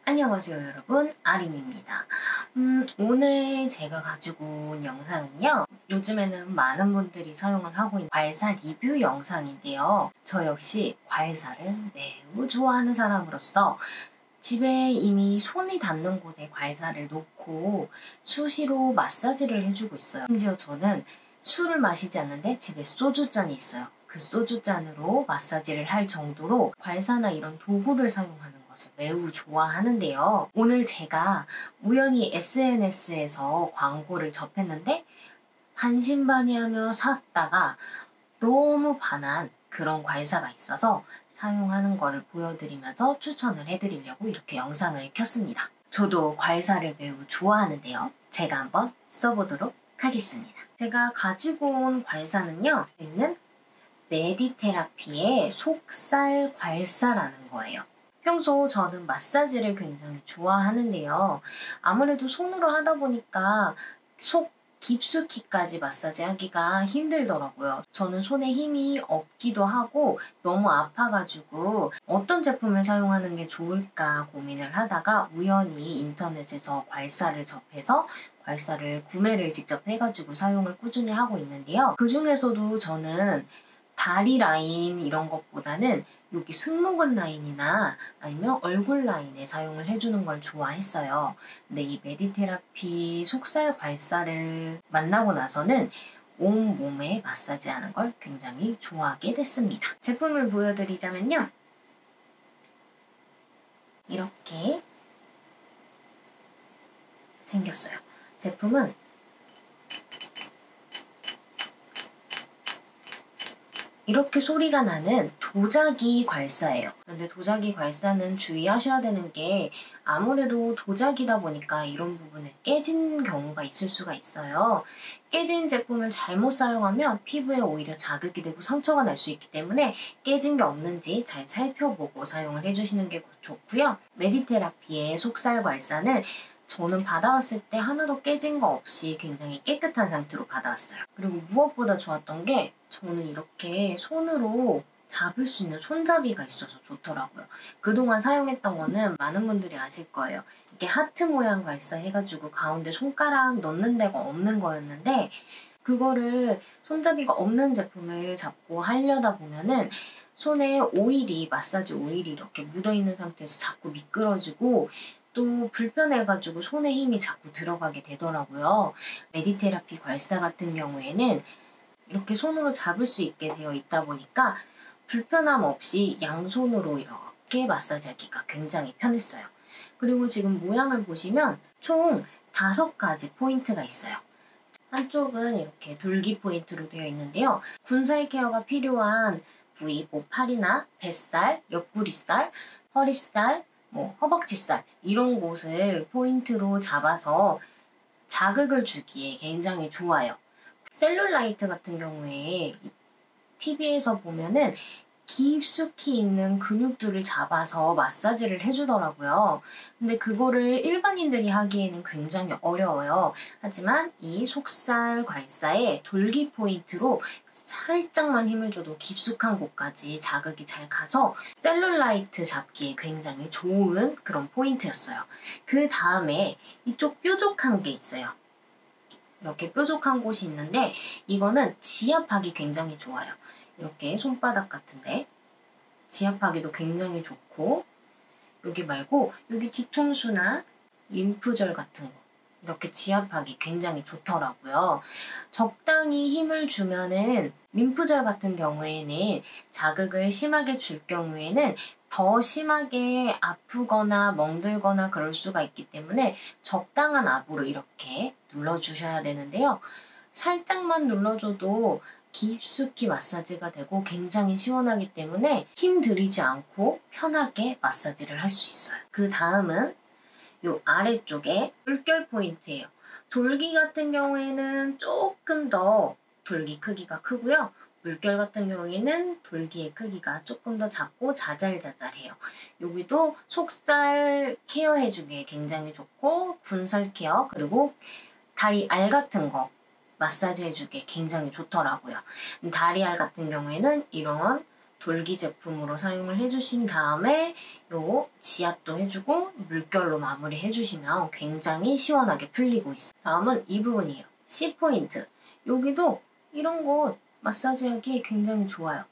안녕하세요 여러분, 아림입니다. 오늘 제가 가지고 온 영상은요, 요즘에는 많은 분들이 사용을 하고 있는 괄사 리뷰 영상인데요. 저 역시 괄사를 매우 좋아하는 사람으로서 집에 이미 손이 닿는 곳에 괄사를 놓고 수시로 마사지를 해주고 있어요. 심지어 저는 술을 마시지 않는데 집에 소주잔이 있어요. 그 소주잔으로 마사지를 할 정도로 괄사나 이런 도구를 사용하는 것을 매우 좋아하는데요. 오늘 제가 우연히 SNS에서 광고를 접했는데 반신반의하며 샀다가 너무 반한 그런 괄사가 있어서 사용하는 거를 보여드리면서 추천을 해드리려고 이렇게 영상을 켰습니다. 저도 괄사를 매우 좋아하는데요. 제가 한번 써보도록 하겠습니다. 제가 가지고 온 괄사는요, 있는 메디테라피의 속살 괄사라는 거예요. 평소 저는 마사지를 굉장히 좋아하는데요. 아무래도 손으로 하다 보니까 속 깊숙이까지 마사지 하기가 힘들더라고요. 저는 손에 힘이 없기도 하고 너무 아파가지고 어떤 제품을 사용하는 게 좋을까 고민을 하다가 우연히 인터넷에서 괄사를 접해서 괄사를 구매를 직접 해가지고 사용을 꾸준히 하고 있는데요. 그 중에서도 저는 다리 라인 이런 것보다는 여기 승모근 라인이나 아니면 얼굴 라인에 사용을 해주는 걸 좋아했어요. 근데 이 메디테라피 속살 괄사를 만나고 나서는 온몸에 마사지하는 걸 굉장히 좋아하게 됐습니다. 제품을 보여드리자면요. 이렇게 생겼어요. 제품은 이렇게 소리가 나는 도자기 괄사예요. 그런데 도자기 괄사는 주의하셔야 되는 게 아무래도 도자기다 보니까 이런 부분에 깨진 경우가 있을 수가 있어요. 깨진 제품을 잘못 사용하면 피부에 오히려 자극이 되고 상처가 날 수 있기 때문에 깨진 게 없는지 잘 살펴보고 사용을 해주시는 게 좋고요. 메디테라피의 속살 괄사는 저는 받아왔을 때 하나도 깨진 거 없이 굉장히 깨끗한 상태로 받아왔어요. 그리고 무엇보다 좋았던 게 저는 이렇게 손으로 잡을 수 있는 손잡이가 있어서 좋더라고요. 그동안 사용했던 거는 많은 분들이 아실 거예요. 이렇게 하트 모양 괄사 해가지고 가운데 손가락 넣는 데가 없는 거였는데 그거를 손잡이가 없는 제품을 잡고 하려다 보면은 손에 오일이, 마사지 오일이 이렇게 묻어있는 상태에서 자꾸 미끄러지고 또 불편해가지고 손에 힘이 자꾸 들어가게 되더라고요. 메디테라피 괄사 같은 경우에는 이렇게 손으로 잡을 수 있게 되어 있다 보니까 불편함 없이 양손으로 이렇게 마사지하기가 굉장히 편했어요. 그리고 지금 모양을 보시면 총 5가지 포인트가 있어요. 한쪽은 이렇게 돌기 포인트로 되어 있는데요. 군살 케어가 필요한 부위, 뭐 팔이나 뱃살, 옆구리살, 허리살, 허벅지살 이런 곳을 포인트로 잡아서 자극을 주기에 굉장히 좋아요. 셀룰라이트 같은 경우에 TV에서 보면은 깊숙이 있는 근육들을 잡아서 마사지를 해주더라고요. 근데 그거를 일반인들이 하기에는 굉장히 어려워요. 하지만 이 속살 괄사의 돌기 포인트로 살짝만 힘을 줘도 깊숙한 곳까지 자극이 잘 가서 셀룰라이트 잡기에 굉장히 좋은 그런 포인트였어요. 그 다음에 이쪽 뾰족한 게 있어요. 이렇게 뾰족한 곳이 있는데 이거는 지압하기 굉장히 좋아요. 이렇게 손바닥 같은데 지압하기도 굉장히 좋고 여기 말고 여기 뒤통수나 림프절 같은 거 이렇게 지압하기 굉장히 좋더라고요. 적당히 힘을 주면은 림프절 같은 경우에는 자극을 심하게 줄 경우에는 더 심하게 아프거나 멍들거나 그럴 수가 있기 때문에 적당한 압으로 이렇게 눌러주셔야 되는데요. 살짝만 눌러줘도 깊숙이 마사지가 되고 굉장히 시원하기 때문에 힘 들이지 않고 편하게 마사지를 할 수 있어요. 그 다음은 요 아래쪽에 물결 포인트예요. 돌기 같은 경우에는 조금 더 돌기 크기가 크고요. 물결 같은 경우에는 돌기의 크기가 조금 더 작고 자잘자잘해요. 여기도 속살 케어해주기에 굉장히 좋고 군살 케어 그리고 다리 알 같은 거 마사지 해주기에 굉장히 좋더라고요. 다리알 같은 경우에는 이런 돌기 제품으로 사용을 해주신 다음에 요 지압도 해주고 물결로 마무리 해주시면 굉장히 시원하게 풀리고 있어요. 다음은 이 부분이에요. C포인트. 여기도 이런 거 마사지하기에 굉장히 좋아요.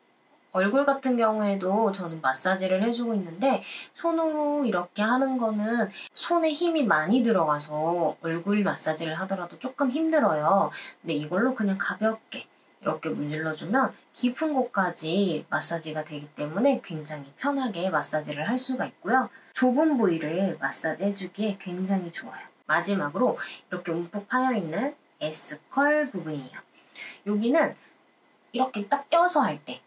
얼굴 같은 경우에도 저는 마사지를 해주고 있는데 손으로 이렇게 하는 거는 손에 힘이 많이 들어가서 얼굴 마사지를 하더라도 조금 힘들어요. 근데 이걸로 그냥 가볍게 이렇게 문질러주면 깊은 곳까지 마사지가 되기 때문에 굉장히 편하게 마사지를 할 수가 있고요. 좁은 부위를 마사지 해주기에 굉장히 좋아요. 마지막으로 이렇게 움푹 파여있는 S컬 부분이에요. 여기는 이렇게 딱 껴서 할 때,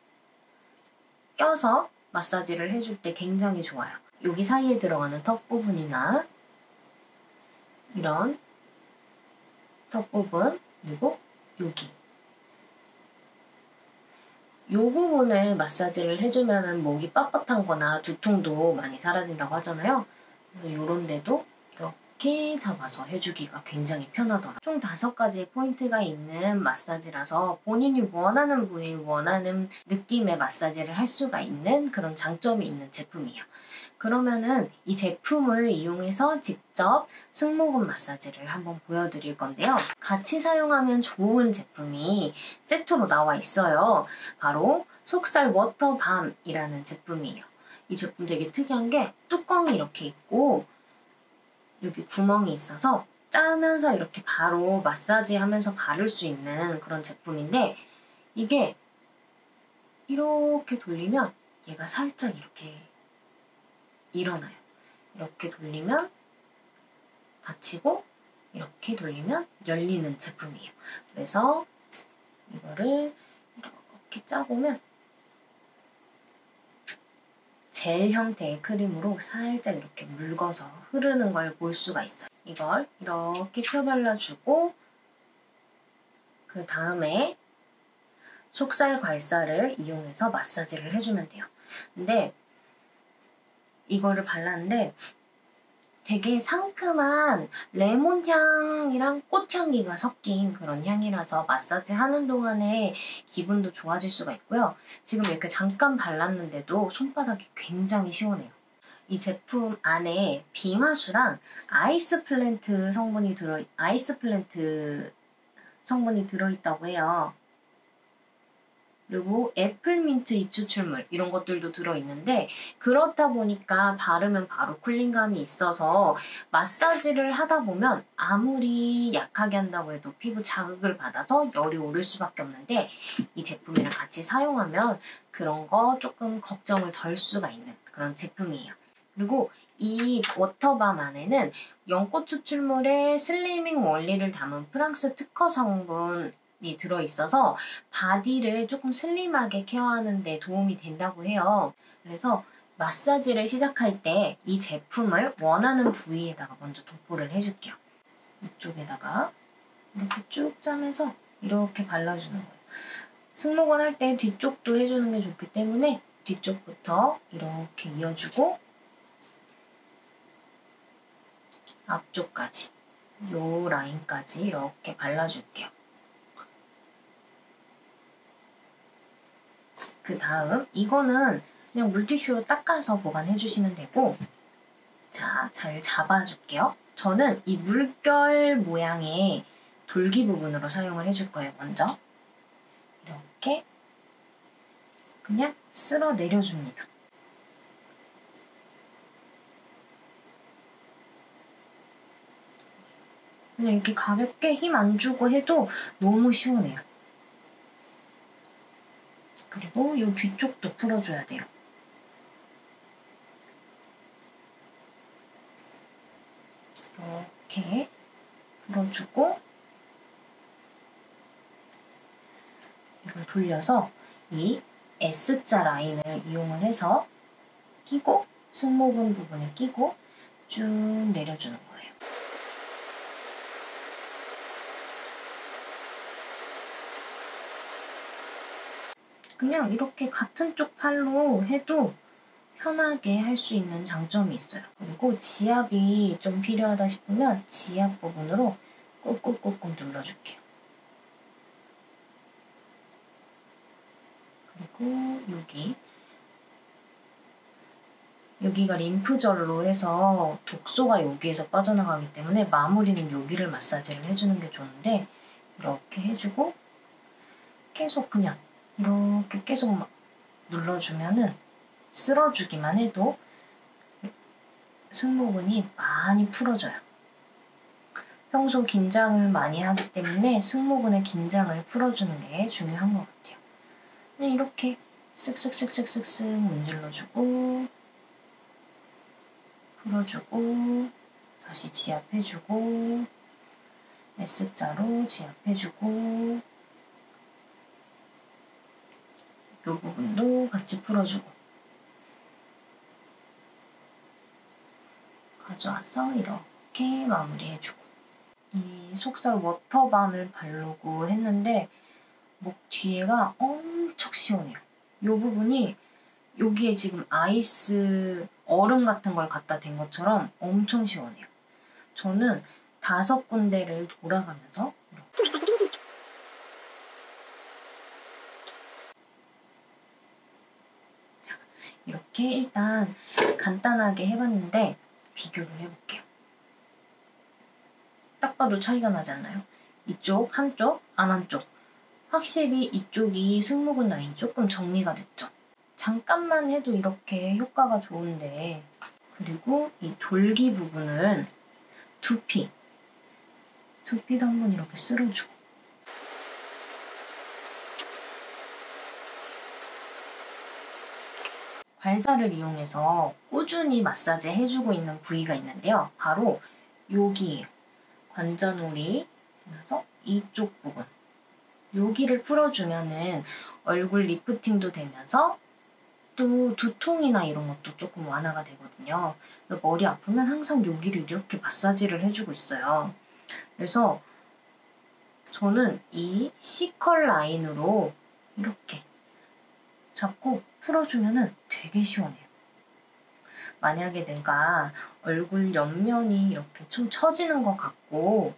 껴서 마사지를 해줄 때 굉장히 좋아요. 여기 사이에 들어가는 턱 부분이나 이런 턱 부분, 그리고 여기 이 부분을 마사지를 해주면 목이 빳빳한 거나 두통도 많이 사라진다고 하잖아요. 그래서 이런 데도 이렇게 잡아서 해주기가 굉장히 편하더라고요. 총 5가지의 포인트가 있는 마사지라서 본인이 원하는 부위, 원하는 느낌의 마사지를 할 수가 있는 그런 장점이 있는 제품이에요. 그러면은 이 제품을 이용해서 직접 승모근 마사지를 한번 보여드릴 건데요. 같이 사용하면 좋은 제품이 세트로 나와 있어요. 바로 속살 워터밤이라는 제품이에요. 이 제품 되게 특이한 게 뚜껑이 이렇게 있고 여기 구멍이 있어서 짜면서 이렇게 바로 마사지 하면서 바를 수 있는 그런 제품인데 이게 이렇게 돌리면 얘가 살짝 이렇게 일어나요. 이렇게 돌리면 닫히고 이렇게 돌리면 열리는 제품이에요. 그래서 이거를 이렇게 짜보면 젤 형태의 크림으로 살짝 이렇게 묽어서 흐르는 걸 볼 수가 있어요. 이걸 이렇게 펴발라주고 그 다음에 속살 괄사를 이용해서 마사지를 해주면 돼요. 근데 이거를 발랐는데 되게 상큼한 레몬 향이랑 꽃향기가 섞인 그런 향이라서 마사지 하는 동안에 기분도 좋아질 수가 있고요. 지금 이렇게 잠깐 발랐는데도 손바닥이 굉장히 시원해요. 이 제품 안에 빙하수랑 아이스 플랜트 성분이 들어있다고 해요. 그리고 애플민트 잎추출물 이런 것들도 들어있는데 그렇다 보니까 바르면 바로 쿨링감이 있어서 마사지를 하다 보면 아무리 약하게 한다고 해도 피부 자극을 받아서 열이 오를 수밖에 없는데 이 제품이랑 같이 사용하면 그런 거 조금 걱정을 덜 수가 있는 그런 제품이에요. 그리고 이 워터밤 안에는 연꽃 추출물의 슬리밍 원리를 담은 프랑스 특허 성분 이 들어있어서 바디를 조금 슬림하게 케어하는 데 도움이 된다고 해요. 그래서 마사지를 시작할 때 이 제품을 원하는 부위에다가 먼저 도포를 해줄게요. 이쪽에다가 이렇게 쭉 짜면서 이렇게 발라주는 거예요. 승모근 할 때 뒤쪽도 해주는 게 좋기 때문에 뒤쪽부터 이렇게 이어주고 앞쪽까지 요 라인까지 이렇게 발라줄게요. 그 다음 이거는 그냥 물티슈로 닦아서 보관해 주시면 되고 자, 잘 잡아줄게요. 저는 이 물결 모양의 돌기 부분으로 사용을 해줄 거예요. 먼저 이렇게 그냥 쓸어 내려줍니다. 그냥 이렇게 가볍게 힘 안 주고 해도 너무 시원해요. 그리고 이 뒤쪽도 풀어줘야 돼요. 이렇게 풀어주고 이걸 돌려서 이 S자 라인을 이용을 해서 끼고 승모근 부분에 끼고 쭉 내려주는 거예요. 그냥 이렇게 같은 쪽 팔로 해도 편하게 할 수 있는 장점이 있어요. 그리고 지압이 좀 필요하다 싶으면 지압 부분으로 꾹꾹꾹꾹 눌러줄게요. 그리고 여기 여기가 림프절로 해서 독소가 여기에서 빠져나가기 때문에 마무리는 여기를 마사지를 해주는 게 좋은데, 이렇게 해주고 계속 그냥 이렇게 계속 막 눌러주면은, 쓸어주기만 해도 승모근이 많이 풀어져요. 평소 긴장을 많이 하기 때문에 승모근의 긴장을 풀어주는 게 중요한 것 같아요. 그냥 이렇게 쓱쓱쓱쓱쓱쓱 문질러주고 풀어주고 다시 지압해주고 S자로 지압해주고 이 부분도 같이 풀어주고 가져와서 이렇게 마무리해주고, 이 속살 워터밤을 바르고 했는데 목 뒤에가 엄청 시원해요. 이 부분이 여기에 지금 아이스 얼음 같은 걸 갖다 댄 것처럼 엄청 시원해요. 저는 5군데를 돌아가면서 이렇게 일단 간단하게 해봤는데 비교를 해볼게요. 딱 봐도 차이가 나지 않나요? 이쪽, 한쪽, 안 한쪽. 확실히 이쪽이 승모근 라인 조금 정리가 됐죠? 잠깐만 해도 이렇게 효과가 좋은데, 그리고 이 돌기 부분은 두피도 한번 이렇게 쓸어주고 괄사를 이용해서 꾸준히 마사지 해주고 있는 부위가 있는데요. 바로 여기예요. 관자놀이 지나서 이쪽 부분. 여기를 풀어주면은 얼굴 리프팅도 되면서 또 두통이나 이런 것도 조금 완화가 되거든요. 그래서 머리 아프면 항상 여기를 이렇게 마사지를 해주고 있어요. 그래서 저는 이 C컬 라인으로 이렇게 잡고 풀어주면은 되게 시원해요. 만약에 내가 얼굴 옆면이 이렇게 좀 처지는 것 같고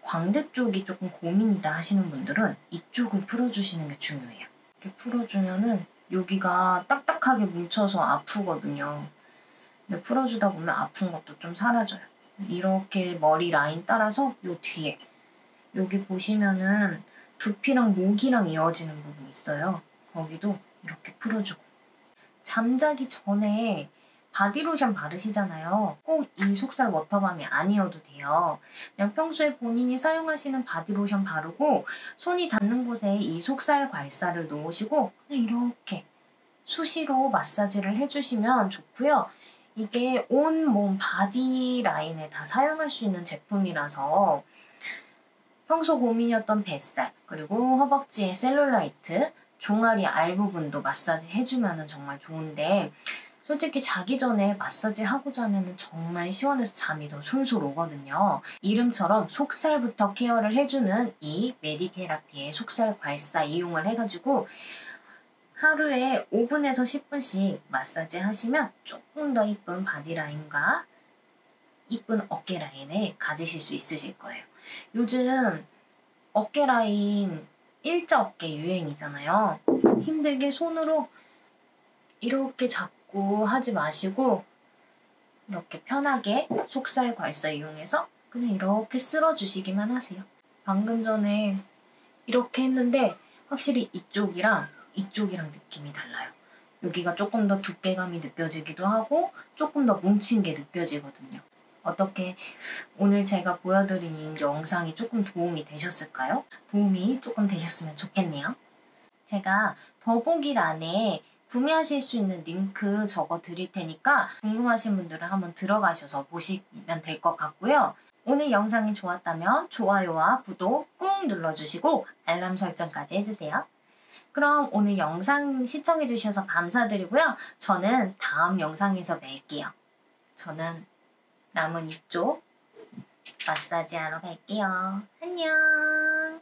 광대 쪽이 조금 고민이다 하시는 분들은 이쪽을 풀어주시는 게 중요해요. 이렇게 풀어주면은 여기가 딱딱하게 뭉쳐서 아프거든요. 근데 풀어주다 보면 아픈 것도 좀 사라져요. 이렇게 머리 라인 따라서 요 뒤에 여기 보시면은 두피랑 목이랑 이어지는 부분이 있어요. 거기도 이렇게 풀어주고, 잠자기 전에 바디로션 바르시잖아요. 꼭 이 속살 워터밤이 아니어도 돼요. 그냥 평소에 본인이 사용하시는 바디로션 바르고 손이 닿는 곳에 이 속살 괄사를 놓으시고 그냥 이렇게 수시로 마사지를 해주시면 좋고요. 이게 온 몸 바디 라인에 다 사용할 수 있는 제품이라서 평소 고민이었던 뱃살, 그리고 허벅지의 셀룰라이트, 종아리 알 부분도 마사지 해주면 정말 좋은데, 솔직히 자기 전에 마사지 하고 자면 정말 시원해서 잠이 더 솔솔 오거든요. 이름처럼 속살부터 케어를 해주는 이 메디테라피의 속살 괄사 이용을 해가지고 하루에 5분에서 10분씩 마사지 하시면 조금 더 이쁜 바디라인과 이쁜 어깨 라인을 가지실 수 있으실 거예요. 요즘 어깨 라인 일자 어깨 유행이잖아요. 힘들게 손으로 이렇게 잡고 하지 마시고 이렇게 편하게 속살 괄사 이용해서 그냥 이렇게 쓸어주시기만 하세요. 방금 전에 이렇게 했는데 확실히 이쪽이랑 느낌이 달라요. 여기가 조금 더 두께감이 느껴지기도 하고 조금 더 뭉친 게 느껴지거든요. 어떻게 오늘 제가 보여드린 영상이 조금 도움이 되셨을까요? 도움이 조금 되셨으면 좋겠네요. 제가 더보기란에 구매하실 수 있는 링크 적어 드릴 테니까 궁금하신 분들은 한번 들어가셔서 보시면 될 것 같고요. 오늘 영상이 좋았다면 좋아요와 구독 꾹 눌러주시고 알람 설정까지 해주세요. 그럼 오늘 영상 시청해주셔서 감사드리고요. 저는 다음 영상에서 뵐게요. 저는 남은 이쪽 마사지 하러 갈게요. 안녕.